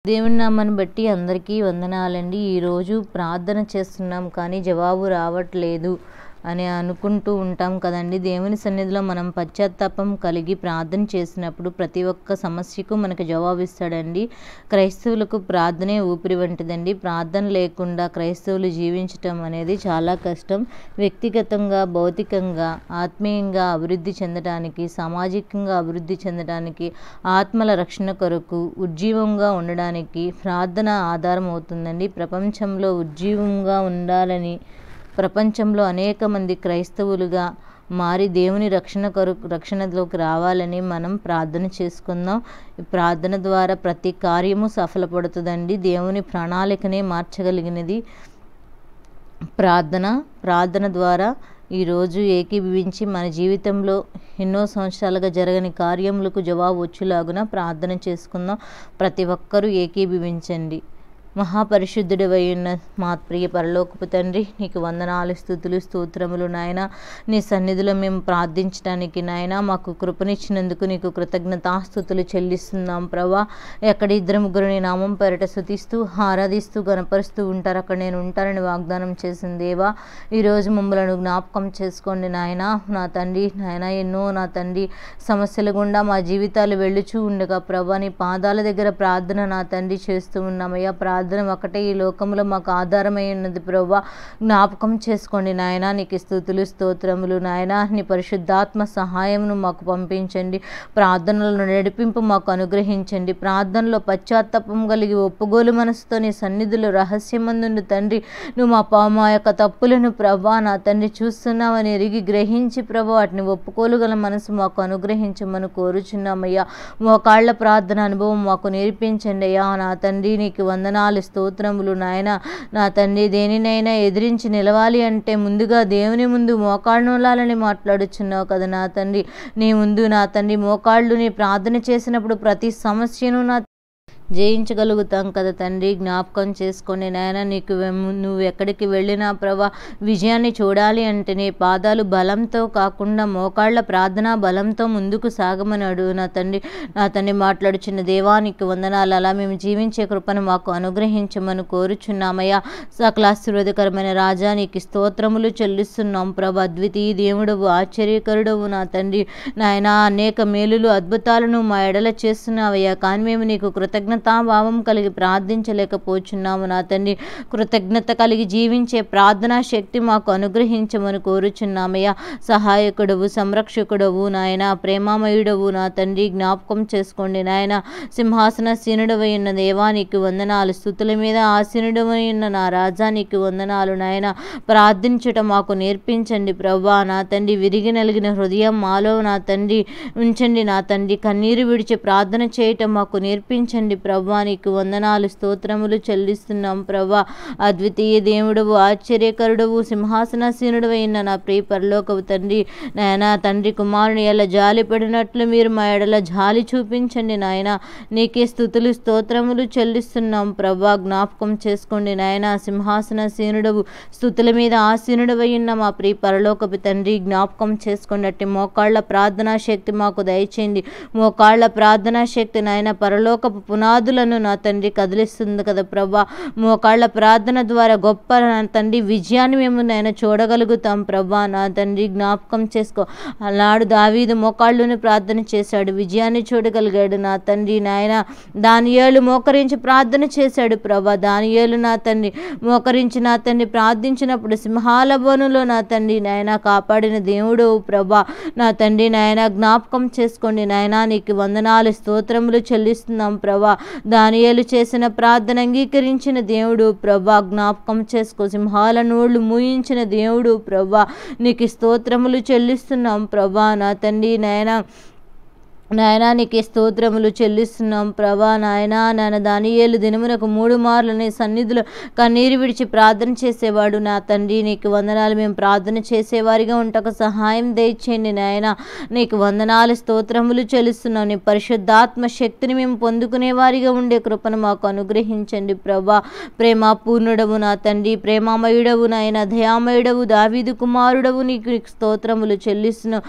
దేవుని నామాన్ని బట్టి అందరికీ వందనాలండి. ఈరోజు ప్రార్థన చేస్తున్నాం కానీ జవాబు రావట్లేదు అని అనుకుంటూ ఉంటాం కదండి. దేవుని సన్నిధిలో మనం పశ్చాత్తాపం కలిగి ప్రార్థన చేసినప్పుడు ప్రతి ఒక్క సమస్యకు మనకు జవాబిస్తాడండి. క్రైస్తవులకు ప్రార్థనే ఊపిరి వంటిదండి. ప్రార్థన లేకుండా క్రైస్తవులు జీవించటం అనేది చాలా కష్టం. వ్యక్తిగతంగా, భౌతికంగా, ఆత్మీయంగా అభివృద్ధి చెందడానికి, సామాజికంగా అభివృద్ధి చెందడానికి, ఆత్మల రక్షణ కొరకు ఉజ్జీవంగా ఉండడానికి ప్రార్థన ఆధారం అవుతుందండి. ప్రపంచంలో ఉజ్జీవంగా ఉండాలని ప్రపంచంలో అనేక మంది క్రైస్తవులుగా మారి దేవుని రక్షణలోకి రావాలని మనం ప్రార్థన చేసుకుందాం. ప్రార్థన ద్వారా ప్రతి కార్యము సఫలపడుతుందండి. దేవుని ప్రణాళికనే మార్చగలిగినది ప్రార్థన ద్వారా ఈరోజు ఏకీభవించి మన జీవితంలో ఎన్నో సంవత్సరాలుగా జరగని కార్యములకు జవాబు వచ్చేలాగున ప్రార్థన చేసుకుందాం. ప్రతి ఒక్కరూ ఏకీభవించండి. మహాపరిశుద్ధుడివై ఉన్న మా ప్రియ పరలోకపు తండ్రి, నీకు వందనాలు, స్తుతులు, స్తోత్రములు నాయన. నీ సన్నిధిలో మేము ప్రార్థించడానికి నాయన మాకు కృపనిచ్చినందుకు నీకు కృతజ్ఞతాస్తుతులు చెల్లిస్తున్నాం ప్రభా. ఎక్కడ ఇద్దరు ముగ్గురు నీ నామం పేరట స్తుతిస్తూ ఆరాధిస్తూ గణపరుస్తూ ఉంటారు, అక్కడ నేను ఉంటానని వాగ్దానం చేసిన దేవా, ఈరోజు మమ్మల్ని జ్ఞాపకం చేసుకోండి నాయన. నా తండ్రి నాయన, ఎన్నో నా తండ్రి సమస్యల గుండా మా జీవితాలు వెళ్ళుచూ ఉండగా ప్రభా, నీ పాదాల దగ్గర ప్రార్థన నా తండ్రి చేస్తూ ఉన్నామయ్యా. ప్రార్థన ఒకటే ఈ లోకంలో మాకు ఆధారమై ఉన్నది ప్రభా. జ్ఞాపకం చేసుకోండి నాయన. నీకు స్తుతులు, స్తోత్రములు నాయన. నీ పరిశుద్ధాత్మ సహాయమును మాకు పంపించండి. ప్రార్థనలను నడిపింపు మాకు అనుగ్రహించండి. ప్రార్థనలో పశ్చాత్తాపం కలిగి ఒప్పుగోలు మనసుతో నీ సన్నిధిలో రహస్యమందుండు తండ్రి. నువ్వు మా యొక్క తప్పులను ప్రభా నా తండ్రి చూస్తున్నామని ఎరిగి గ్రహించి ప్రభా వాటిని ఒప్పుకోలుగల మనసు మాకు అనుగ్రహించమని కోరుచున్నామయ్యా. మోకాళ్ళ ప్రార్థన అనుభవం మాకు నేర్పించండి అయ్యా. నా తండ్రి నీకు వందనాలు, స్తోత్రములు నాయన. నా తండ్రి దేనినైనా ఎదిరించి నిలవాలి అంటే ముందుగా దేవుని ముందు మోకాళ్ళులాలని మాట్లాడుచున్నావు కదా నా తండ్రి. నీ ముందు నా తండ్రి మోకాళ్ళు నీ ప్రార్థన చేసినప్పుడు ప్రతి సమస్యను నా జయించగలుగుతాం కదా తండ్రి. జ్ఞాపకం చేసుకొని నాయన, నీకు నువ్వు ఎక్కడికి వెళ్ళినా ప్రభా విజయాన్ని చూడాలి అంటే నీ పాదాలు బలంతో కాకుండా మోకాళ్ళ ప్రార్థన బలంతో ముందుకు సాగమని అడుగు నా తండ్రి. నా తండ్రి మాట్లాడుచున్న దేవానికి వందనాలు. అలా మేము జీవించే కృపను మాకు అనుగ్రహించమని కోరుచున్నామయ్యా. సకలాశీర్వాదకరమైన రాజా, నీకు స్తోత్రములు చెల్లిస్తున్నాం ప్రభా. అద్వితీయ దేవుడవు, ఆశ్చర్యకరుడవు నా తండ్రి నాయన. అనేక మేలులు అద్భుతాలను మా ఎడల చేస్తున్నావయ్యా, కానీ మేము నీకు కృతజ్ఞతాభావం కలిగి ప్రార్థించలేకపోతున్నాము నా తండ్రి. కృతజ్ఞత కలిగి జీవించే ప్రార్థనా శక్తి మాకు అనుగ్రహించమని కోరుచున్నామయ్యా. సహాయకుడవు, సంరక్షకుడవు నాయన, ప్రేమామయుడవు నా తండ్రి. జ్ఞాపకం చేసుకోండి నాయన. సింహాసనసీనుడవై ఉన్న దేవానికి వందనాలు. స్తుతుల మీద ఆసీనుడవై ఉన్న నా రాజానికి వందనాలు నాయన. ప్రార్థించుట మాకు నేర్పించండి ప్రభా నా తండ్రి. విరిగి నలిగిన హృదయం మాలో నా తండ్రి ఉంచండి నా తండ్రి. కన్నీరు విడిచి ప్రార్థన చేయటం మాకు నేర్పించండి ప్రభా. నీకు వందనాలు, స్తోత్రములు చెల్లిస్తున్నాం ప్రభా. అద్వితీయ దేవుడవు, ఆశ్చర్యకరుడవు, సింహాసనాసీనుడు అయిన నా ప్రియ పరలోకపు తండ్రి నాయన. తండ్రి కుమారుని ఎలా జాలి పడినట్లు మీరు మా ఎడల జాలి చూపించండి నాయన. నీకే స్తుతులు, స్తోత్రములు చెల్లిస్తున్నాం ప్రభా. జ్ఞాపకం చేసుకోండి నాయన. సింహాసనాసీనుడవు, స్తుతుల మీద ఆసీనుడవై ఉన్న మా ప్రియ పరలోకపు తండ్రి, జ్ఞాపకం చేసుకోండి. అట్టి మోకాళ్ళ ప్రార్థనా శక్తి మాకు దయచేయండి. మోకాళ్ళ ప్రార్థనా శక్తి నాయన పరలోకపు పునాదులను నా తండ్రి కదిలిస్తుంది కదా ప్రభా. మోకాళ్ళ ప్రార్థన ద్వారా గొప్ప నా తండ్రి విజయాన్ని మేము నాయన చూడగలుగుతాం ప్రభా నా తండ్రి. జ్ఞాపకం చేసుకో. అలాడు దావీదు మోకాళ్ళుని ప్రార్థన చేశాడు, విజయాన్ని చూడగలిగాడు నా తండ్రి నాయన. దానియేలు మోకరించి ప్రార్థన చేశాడు ప్రభా. దానియేలు నా తండ్రి మోకరించి నా తండ్రి ప్రార్థించినప్పుడు సింహాల బోనులో నా తండ్రి నాయన కాపాడిన దేవుడు ప్రభా నా తండ్రి నాయన. జ్ఞాపకం చేసుకోండి నాయన. నీకు వందనాలు, స్తోత్రములు చెల్లిస్తున్నాం ప్రభా. దానియేలు చేసిన ప్రార్థన అంగీకరించిన దేవుడు ప్రభా. జ్ఞాపకం చేసుకో. సింహాల నోళ్ళు మూయించిన దేవుడు ప్రభా. నీకు స్తోత్రములు చెల్లిస్తున్నాం ప్రభా నా తండ్రి నాయన. నాయనా నీకే స్తోత్రములు చెల్లిస్తున్నాం ప్రభా నాయనా. నాయన దానియేలు దినమునకు 3 మార్లు నీ సన్నిధిలో కన్నీరు విడిచి ప్రార్థన చేసేవాడు నా తండ్రి. నీకు వందనాలు. మేము ప్రార్థన చేసేవారిగా ఉంటకు సహాయం దయచేయండి నాయన. నీకు వందనాలు, స్తోత్రములు చెల్లిస్తున్నాం. నీ పరిశుద్ధాత్మ శక్తిని మేము పొందుకునే వారిగా ఉండే కృపను మాకు అనుగ్రహించండి ప్రభా. ప్రేమ పూర్ణుడవు నా తండ్రి, ప్రేమామయుడవు నాయన, దయామయుడవు, దావీదు కుమారుడవు, నీకు స్తోత్రములు చెల్లిస్తున్నాం.